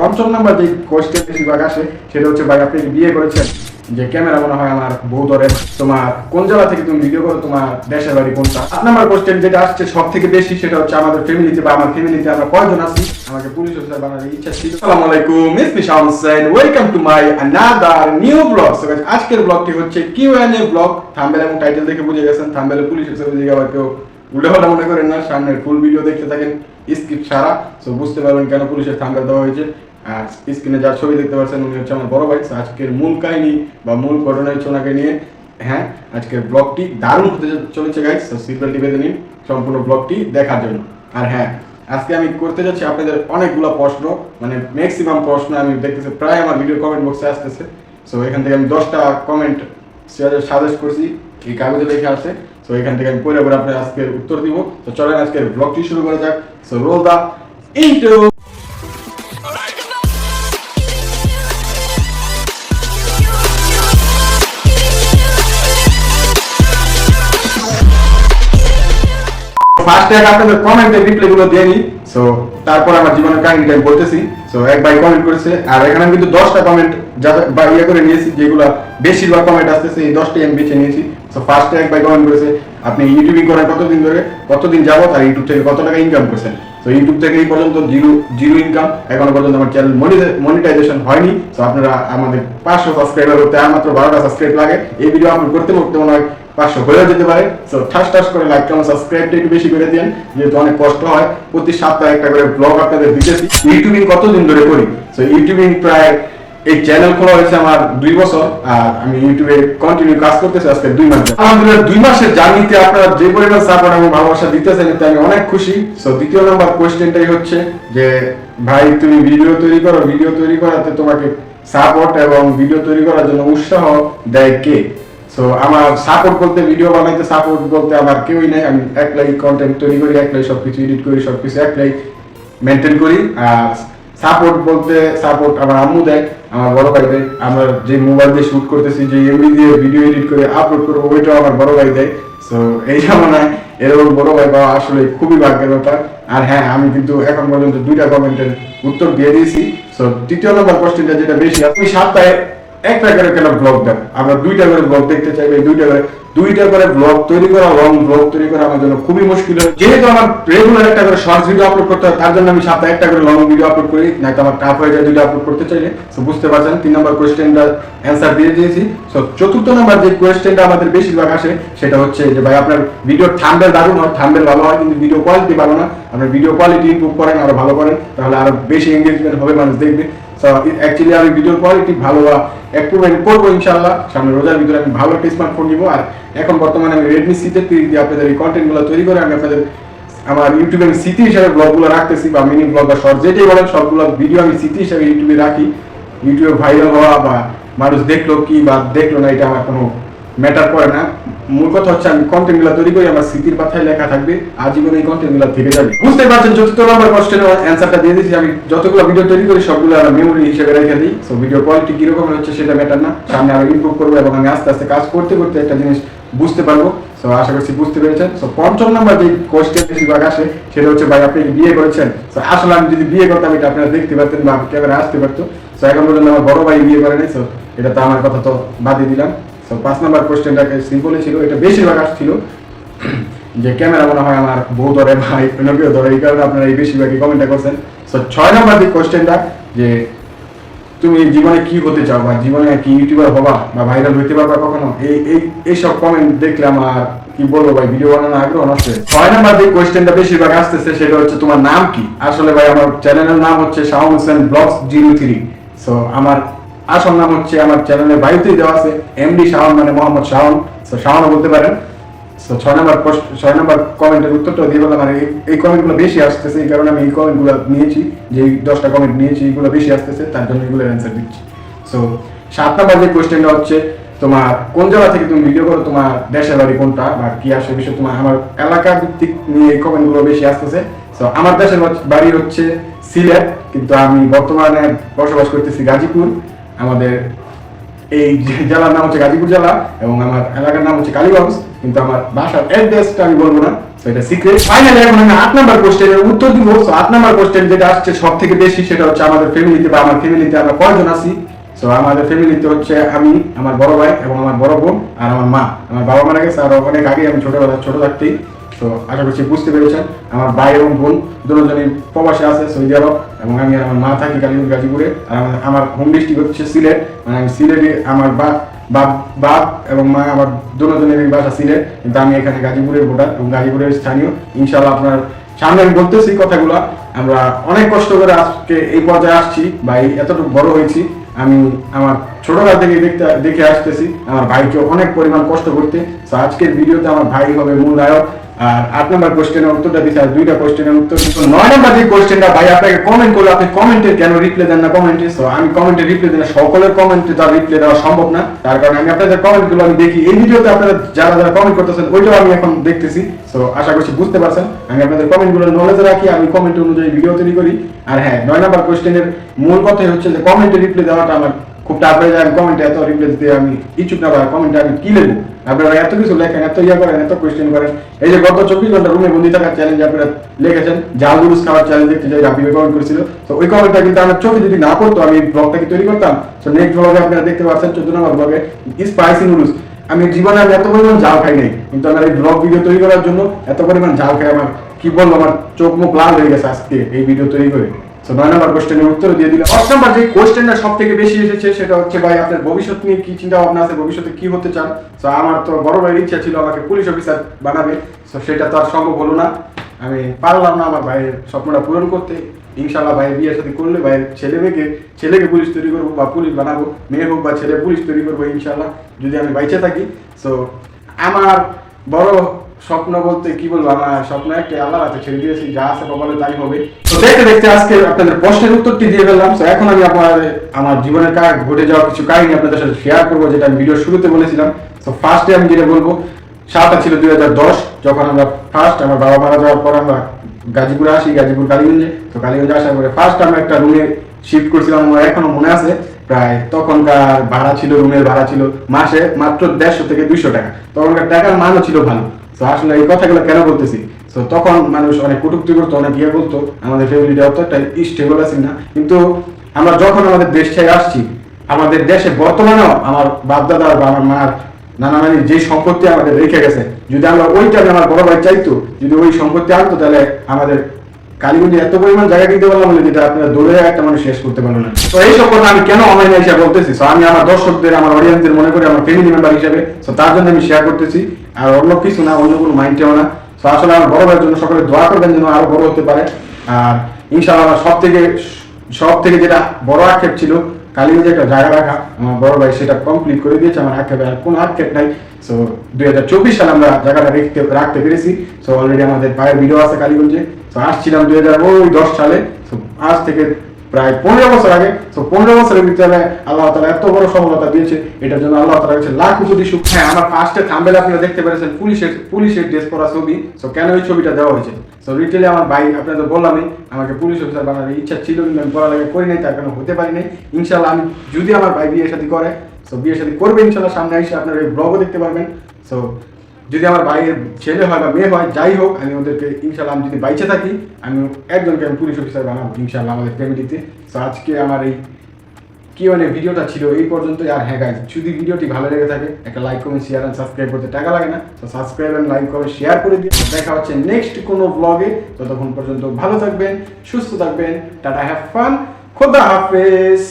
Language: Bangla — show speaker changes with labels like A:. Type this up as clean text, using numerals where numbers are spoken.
A: পঞ্চম নাম্বার যে কোয়েশ্চেন বেশিরভাগ আসে সেটা হচ্ছে ভাই আপনি বিয়ে করেছেন, যে ক্যামেরা মনে হয় আমার বউ ধরে, তোমার কোন জেলা থেকে তুমি ভিডিও করো, তোমার দেশের বাড়ি কোনটা। 8 নাম্বার কোয়েশ্চেন যেটা আসছে সব থেকে বেশি সেটা হচ্ছে আমাদের ফ্যামিলিতে বা আমার ফ্যামিলিতে আমরা কয়জন আছি, আমাকে পুলিশ অফিসার বানানোর ইচ্ছা ছিল। আসসালামু আলাইকুম, it's me Shaon Hossain, welcome to my another new blog. So guys, আজকের ব্লগটি হচ্ছে কিউএনএ ব্লগ। থাম্বনেল এবং টাইটেল দেখে বুঝে গেছেন থাম্বনেলে পুলিশ অফিসার দিকে আবার কেউ উল্টাপাল্টা মনে করেন না, সামনের ফুল ভিডিও দেখতে থাকেন স্কিপ ছাড়া, সো বুঝতে পারবেন কেন পুলিশের থাম্বনেল দেওয়া হয়েছে। আর স্ক্রিনে যার ছবি দেখতে পাচ্ছেন উনি হচ্ছে আমার বড় ভাই। আজকের মূল কাহিনী বা মূল ঘটনা হচ্ছে ওনাকে নিয়ে। হ্যাঁ, আজকের ব্লগটি দারুণ হতে চলেছে গাইস, সো সিটবেল্টটি বেঁধে নিন সম্পূর্ণ ব্লগটি দেখার জন্য। আর হ্যাঁ, আজকে আমি করতে যাচ্ছি আপনাদের অনেকগুলো প্রশ্ন, মানে ম্যাক্সিমাম প্রশ্ন আমি দেখতেছি প্রায় আমার ভিডিও কমেন্ট বক্সে আসতেছে। সো এখান থেকে আমি 10টা কমেন্ট সাজেস্ট করছি, এই কাগজে লেখা আছে। সো এখান থেকে আমি পড়ে পড়ে আপনার আজকের উত্তর দিব। তো চলেন আজকের ব্লগটি শুরু করা যাক। সো রোল দা ইন্ট্রো। ফার্স্টে আপনাদের কমেন্টের রিপ্লাই গুলো দিয়ে নিই। সো তারপর আমার জীবনের কাহিনীটা আমি বলতেছি। সো এক ভাই কমেন্ট করেছে, আর এখানে আমি কিন্তু 10টা কমেন্ট বা ইয়ে করে নিয়েছি, যেগুলো বেশিরভাগ কমেন্ট আসতেছে এই 10টাই আমি বেছে নিয়েছি। সো ফার্স্টে এক ভাই কমেন্ট করেছে, আপনি ইউটিউবিং করেন কতদিন ধরে, কতদিন যাবত, আর ইউটিউব থেকে কত টাকা ইনকাম করছেন। তো ইউটিউব থেকে এই পর্যন্ত জিরো ইনকাম, এখনো পর্যন্ত আমার চ্যানেল মনিটাইজেশন হয়নি। সো আপনারা আমাদের 500 সাবস্ক্রাইবার হতে আর মাত্র 12টা সাবস্ক্রাইব লাগে। এই ভিডিও আপলোড করতে করতে মনে হয় 500 হয়েও যেতে পারে। সো ঠাস করে লাইক কমেন্ট সাবস্ক্রাইবটা একটু বেশি করে দেন, যেহেতু অনেক কষ্ট হয়। প্রতি সপ্তাহে একটা করে ব্লগ আপনাদের দিতেছি। ইউটিউবিং কতদিন ধরে করি, সো ইউটিউবিং প্রায় এই চ্যানেল খোলা হয়েছে আমার 2 বছর, আর আমি ইউটিউবে কন্টিনিউ কাজ করতেছি আজকে 2 মাস। আলহামদুলিল্লাহ 2 মাসের জার্নিতে আপনারা যে পরিমাণ সাপোর্ট এবং ভালোবাসা দিতেছেন এতে আমি অনেক খুশি। সো দ্বিতীয় নাম্বার কোয়েশ্চেনটাই হচ্ছে যে ভাই তুমি ভিডিও তৈরি করাতে তোমাকে সাপোর্ট এবং ভিডিও তৈরি করার জন্য উৎসাহ দেয় কে? সো আমার সাপোর্ট বলতে, ভিডিও বানাইতে সাপোর্ট বলতে আমার কেউই নাই। আমি একলাই কন্টেন্ট তৈরি করি, একলাই সবকিছু এডিট করি, সবকিছু একলাই মেনটেন করি। আর সাপোর্ট বলতে সাপোর্ট আমার আম্মু দেয়, আমার বড় ভাই দেয়। আমরা যে মোবাইল দিয়ে শুট করতেছি, যে এমবি দিয়ে ভিডিও এডিট করে আপলোড করবো, ওইটাও আমার বড় ভাই দেয়। সো এই জামানায় এরকম বড় ভাই পাওয়া আসলে খুবই ভাগ্যের ব্যাপার। আর হ্যাঁ, আমি কিন্তু এখন পর্যন্ত 2টা কমেন্টের উত্তর দিয়ে দিয়েছি। সো তৃতীয় নম্বর কোশ্চেনটা যেটা বেশি, আপনি সপ্তাহে একটা করে কেন ব্লগ দেন? আমরা 2টা করে ব্লগ দেখতে চাই। 2টা করে ব্লগ তৈরি করা, লং ব্লগ তৈরি করা আমার জন্য খুবই মুশকিল হয়। যেহেতু আমার রেগুলার একটা করে শর্টস ভিডিও আপলোড করতে হয়, তার জন্য আমি সপ্তাহে একটা করে লং ভিডিও আপলোড করি, নয়তো আমার টাফ হয়ে যায় 2টা আপলোড করতে চাইলে। সো বুঝতে পারছেন 3 নম্বর কোয়েশ্চেনটার অ্যান্সার দিয়ে দিয়েছি। সো চতুর্থ নম্বর যে কোয়েশ্চেনটা আমাদের বেশিরভাগ আসে সেটা হচ্ছে যে ভাই আপনার ভিডিও থাম্বনেল দারুণ হয়, থাম্বনেল ভালো হয়, কিন্তু ভিডিও কোয়ালিটি ভালো না। আপনার ভিডিও কোয়ালিটি ইমপ্রুভ করেন, আরো ভালো করেন, তাহলে আরো বেশি এঙ্গেজমেন্ট হবে, মানুষ দেখবে। সো অ্যাকচুয়ালি আমি ভিডিও কোয়ালিটি ভালো বা ইমপ্রুভমেন্ট করবো ইনশাআল্লাহ। সামনে রোজার ভিতরে আমি ভালো একটা স্মার্টফোন নিব। আর এখন বর্তমানে আমি রেডমি C30 দিয়ে আপনাদের এই কন্টেন্টগুলো তৈরি করে আমি আপনাদের আমার ইউটিউবে আমি স্মৃতি হিসাবে ব্লগগুলো রাখতেছি, বা মিনি ব্লগ বা শর্ট যেটাই বলেন, সবগুলো ভিডিও আমি স্মৃতি হিসাবে ইউটিউবে রাখি। ইউটিউবে ভাইরাল হওয়া বা মানুষ দেখলো কি বা দেখলো না, এটা আমার কোনো ম্যাটার করে না। মূল কথা হচ্ছে আমি কন্টেন্টগুলো তৈরি করি, আমার স্মৃতির পাতায় লেখা থাকবে, আজীবন এই কন্টেন্টগুলো থেকে যাবে। বুঝতে পারছেন চতুর্থ নম্বর কোশ্চেনের অ্যান্সারটা দিয়ে দিচ্ছি। আমি যতগুলো ভিডিও তৈরি করি সবগুলো আমার মেমোরি হিসেবে রেখে দিই। সো ভিডিও কোয়ালিটি কিরকম হচ্ছে সেটা ম্যাটার না, সামনে আরো ইমপ্রুভ করবো এবং আমি আস্তে আস্তে কাজ করতে করতে একটা জিনিস বুঝতে পারবো। সো আশা করছি বুঝতে পেরেছেন। সো পঞ্চম নাম্বার যে কোশ্চেন বেশিরভাগ আসে সেটা হচ্ছে ভাই আপনি বিয়ে করেছেন? সো আসলে আমি যদি বিয়ে করতাম এটা আপনারা দেখতে পারতেন বা ক্যামেরা আসতে পারতো। সো এখন পর্যন্ত আমার বড় ভাই বিয়ে করে নাই। সো এটা তো আমার কথা তো বাদই দিলাম। সো 5 নাম্বার কোশ্চেনটাকে সিম্পলই ছিল, এটা বেশিরভাগ আসছিল যে ক্যামেরা মনে হয় আমার বউ ধরে, ভাই অন্য কেউ ধরে, এই কারণে আপনারা এই বেশিরভাগই কমেন্টটা করছেন। সো 6 নাম্বার যে কোশ্চেনটা, যে তুমি জীবনে কি হতে চাও বা জীবনে কি ইউটিউবার হবা বা ভাইরাল হইতে পারবা কখনো, এইসব কমেন্ট দেখলে আমার কি বলবো ভাই, ভিডিও বানানোর আগ্রহ নষ্ট। 6 নাম্বার যে কোশ্চেনটা বেশিরভাগ আসতেছে সেটা হচ্ছে তোমার নাম কি? আসলে ভাই আমার চ্যানেলের নাম হচ্ছে শাওন হোসেন ব্লগস 03। সো আমার আসল নাম হচ্ছে, আমার চ্যানেলের বায়োতেই দেওয়া আছে এমডি শাওন, মানে মোহাম্মদ শাওন। সো শাওনও বলতে পারেন। সো 6 নাম্বার কমেন্টের উত্তরটা দিয়ে বললাম। আর এই কমেন্টগুলো বেশি আসতেছে, এই কারণে আমি এই কমেন্টগুলো নিয়েছি, যে 10টা কমেন্ট নিয়েছি, এইগুলো বেশি আসতেছে, তার জন্য এগুলোর অ্যান্সার দিচ্ছি। সো 7 নাম্বার যে কোয়েশ্চেনটা হচ্ছে তোমার কোন জায়গা থেকে তুমি ভিডিও করো, তোমার দেশের বাড়ি কোনটা বা কি আসে বিষয়, তোমার আমার এলাকা ভিত্তিক নিয়ে এই কমেন্টগুলো বেশি আসতেছে। সো আমার দেশের বাড়ি হচ্ছে সিলেট, কিন্তু আমি বর্তমানে বসবাস করতেছি গাজীপুর। আমাদের এই জেলার নাম হচ্ছে গাজীপুর জেলা এবং আমার এলাকার নাম হচ্ছে কালীগঞ্জ, কিন্তু আমার বাসার অ্যাড্রেসটা আমি বলবো না। সো এটা সিক্রেট। ফাইনালি এখন আমি 8 নাম্বার কোশ্চেনের উত্তর দিব। সো 8 নাম্বার কোশ্চেন যেটা আসছে সবথেকে বেশি সেটা হচ্ছে আমাদের ফ্যামিলিতে বা আমার ফ্যামিলিতে আমরা কয়জন আছি। সো আমাদের ফ্যামিলিতে হচ্ছে আমি, আমার বড় ভাই এবং আমার বড় বোন আর আমার মা। আমার বাবা মারা গেছে আর অনেক আগে, আমি ছোট থাকতেই। তো আশা করছি বুঝতে পেরেছেন। আমার ভাই এবং বোন দুজনই প্রবাসে আছে সৌদি আরব, এবং আমি আর আমার মা থাকি কালীগঞ্জ গাজীপুরে। আর আমার হোম ডিস্ট্রিক্ট হচ্ছে সিলেট, মানে আমি সিলেটে, আমার বাপ এবং মা আমার দুজনেরই বাসা সিলেট, কিন্তু আমি এখানে গাজীপুরের ভোটার এবং গাজীপুরের স্থানীয়। ইনশাআল্লাহ আপনার সামনে আমি বলতেছি কথাগুলো। আমরা অনেক কষ্ট করে আজকে এই পর্যায়ে আসছি বা এতটুকু বড় হয়েছি। আমি আমার ছোটবেলা থেকে দেখে আসতেছি আমার ভাইকে অনেক পরিমাণ কষ্ট করতে। তো আজকের ভিডিওতে আমার ভাই হবে মূল নায়ক। আর 8 নাম্বার কোশ্চেনের উত্তরটা দিচ্ছি, আর 2টা কোশ্চেনের উত্তর। 9 নাম্বার যে কোশ্চেনটা ভাই আপনাকে কমেন্ট করলে, আপনি কমেন্টে কেন রিপ্লাই দেন না কমেন্টে? সো আমি কমেন্টে রিপ্লাই দিই না, সকলের কমেন্টে তার রিপ্লাই দেওয়া সম্ভব না। তার কারণে আমি আপনাদের কমেন্টগুলো আমি দেখি। এই ভিডিওতে আপনারা যারা কমেন্ট করতেছেন ওইটাও আমি এখন দেখতেছি। সো আশা করছি বুঝতে পারছেন। আমি আপনাদের কমেন্টগুলো নলেজে রাখি, আমি কমেন্ট অনুযায়ী ভিডিও তৈরি করি। আর হ্যাঁ, 9 নাম্বার কোশ্চেনের মূল কথাই হচ্ছে যে কমেন্টে রিপ্লাই দেওয়াটা আমার খুব টাফ হয়ে যায়। আমি কমেন্টে এত রিপ্লাই দিতে আমি ইচ্ছুক না, বা কমেন্টে আমি কি লিখবো? আপনারা এত কিছু লেখেন, এত করেন, এত কোয়েশ্চেন করেন। এই যে গত 24 ঘন্টা রুমে বন্দি থাকার চ্যালেঞ্জ আপনারা লিখেছেন, জাল গুরুস খাওয়ার চ্যালেঞ্জ দেখতে যাই, রাবি কমেন্ট করেছিল। তো ওই কমেন্টটা কিন্তু আমার চোখে যদি না পড়তো, আমি ব্লগটা কি তৈরি করতাম? তো নেক্সট ব্লগে আপনারা দেখতে পাচ্ছেন 14 নম্বর ব্লগে স্পাইসি নুডলস। আমি জীবনে আমি এত পরিমাণ জাল খাই নাই, কিন্তু আমার এই ব্লগ ভিডিও তৈরি করার জন্য এত পরিমাণ জাল খাই, আমার কি বলবো, আমার চোখ মুখ লাল হয়ে গেছে আজকে এই ভিডিও তৈরি করে। সো 9 নাম্বার কোশ্চেনের উত্তর দিয়ে দিলাম। 10 নাম্বার যে কোশ্চেনটা সবথেকে বেশি এসেছে সেটা হচ্ছে ভাই আপনার ভবিষ্যৎ নিয়ে কি চিন্তা ভাবনা আছে, ভবিষ্যতে কি হতে চান? সো আমার তো বড় ভাইয়ের ইচ্ছা ছিল আমাকে পুলিশ অফিসার বানাবে। সো সেটা তো আর সম্ভব হলো না, আমি পারলাম না আমার ভাইয়ের স্বপ্নটা পূরণ করতে। ইনশাআল্লাহ ভাইয়ের বিয়ের সাথে করলে ভাইয়ের ছেলেকে পুলিশ তৈরি করবো বা পুলিশ বানাবো, মেয়ে হোক বা ছেলে পুলিশ তৈরি করবো ইনশাআল্লাহ, যদি আমি বাইচে থাকি। সো আমার বড় স্বপ্ন বলতে কি বলবো, আমার স্বপ্ন একটা আল্লাহর হাতে ছেড়ে দিয়েছি, যা আছে কপালে তাই হবে। তো দেখতে দেখতে আজকে আপনাদের প্রশ্নের উত্তরটি দিয়ে ফেললাম। তো এখন আমি আমার জীবনের ঘটে যাওয়া কিছু কাহিনী আপনাদের সাথে শেয়ার করবো, যেটা আমি ভিডিওর শুরুতে বলেছিলাম। তো ফার্স্টে আমি যেটা বলবো, সালটা ছিল 2010, যখন আমরা আমার বাবা মারা যাওয়ার পর আমরা গাজীপুরে আসি, গাজীপুর কালীগঞ্জে। তো কালীগঞ্জে আসার পরে ফার্স্ট আমরা একটা রুমে শিফট করছিলাম, আমার এখনো মনে আছে। প্রায় তখনকার ভাড়া ছিল, রুমের ভাড়া ছিল মাসে মাত্র 150 থেকে 200 টাকা। তখনকার টাকার মানও ছিল ভালো। তো আসলে এই কথাগুলো কেন বলতেছি, তো তখন মানুষ অনেক কটূক্তি করতো, অনেক বলতো, আমাদের ফ্যামিলিটা অতটা স্টেবল আছে না। কিন্তু আমরা যখন আমাদের দেশ ছেড়ে আসছি, আমাদের দেশে বর্তমানেও আমার বাপ দাদা বা আমার মার নানা নানির যে সম্পত্তি আমাদের রেখে গেছে, যদি আমরা ওইটা আমার বড় ভাই চাইতো, যদি ওই সম্পত্তি আনতো, তাহলে আমাদের কালীগঞ্জে এত পরিমাণ জায়গা কিনতে পারলাম বলে, যেটা আপনারা দৌড়ে একটা মানুষ শেষ করতে পারলো না। তো এইসব কথা আমি কেন অনলাইনে এসে বলতেছি, তো আমি আমার দর্শকদের, আমার অডিয়েন্সদের মনে করি আমার ফ্যামিলি মেম্বার হিসেবে। তো তার জন্য আমি শেয়ার করতেছি, আর অন্য কিছু না, অন্য কোনো মাইন্ডেও না। তো আসলে আমার বড় ভাইয়ের জন্য সকলে দোয়া করবেন যেন আরো বড় হতে পারে। আর ইনশাআল্লাহ সব থেকে যেটা বড় আক্ষেপ ছিল কালীগঞ্জে একটা জায়গা রাখা, আমার বড় ভাই সেটা কমপ্লিট করে দিয়েছে। আমার আক্ষেপে আর কোনো আক্ষেপ নাই। সো 2024 সালে আমরা জায়গাটা রাখতে পেরেছি। সো অলরেডি আমাদের পায়ের ভিডিও আছে কালীগঞ্জে। তো আসছিলাম 2010 সালে। তো আজ থেকে প্রায় 15 বছর আগে। তো 15 বছরের ভিতরে আল্লাহ তাআলা এত বড় সফলতা দিয়েছে, এটার জন্য আল্লাহ তাআলার কাছে লাখ কোটি শুকর। হ্যাঁ, আমার ফার্স্টে থাম্বনেলে আপনারা দেখতে পেরেছেন পুলিশের ড্রেস পরা ছবি। সো কেন এই ছবিটা দেওয়া হয়েছে? সো রিটেলে আমার ভাই, আপনাদের বললামই, আমাকে পুলিশ অফিসার বানানোর ইচ্ছা ছিল, কিন্তু আমি পড়ালেখা করি নাই, তার কারণে হতে পারি নাই। ইনশাআল্লাহ আমি যদি আমার ভাই বিয়ে শাদী করে, সো বিয়ে শাদী করবে ইনশাআল্লাহ, সামনে এসে আপনারা এই ব্লগও দেখতে পারবেন। সো যদি আমার ভাইয়ের ছেলে হয় বা মেয়ে হয়, যাই হোক, আমি ওদেরকে ইনশাআল্লাহ, আমি যদি বাইচে থাকি, আমি একজনকে আমি পুলিশ অফিসার বানাবো ইনশাআল্লাহ আমাদের ফ্যামিলিতে। তো আজকে আমার এই ভিডিওটা ছিল এই পর্যন্তই। আর হ্যাঁ গাইজ, যদি ভিডিওটি ভালো লেগে থাকে, একটা like, comment, share and subscribe করতে টাকা লাগে না। তো সাবস্ক্রাইব এন্ড লাইক করে শেয়ার করে দিন। দেখা হচ্ছে নেক্সট কোনো ব্লগে। ততক্ষণ পর্যন্ত ভালো থাকবেন, সুস্থ থাকবেন। টাটা, হ্যাভ ফান, খোদা হাফেজ।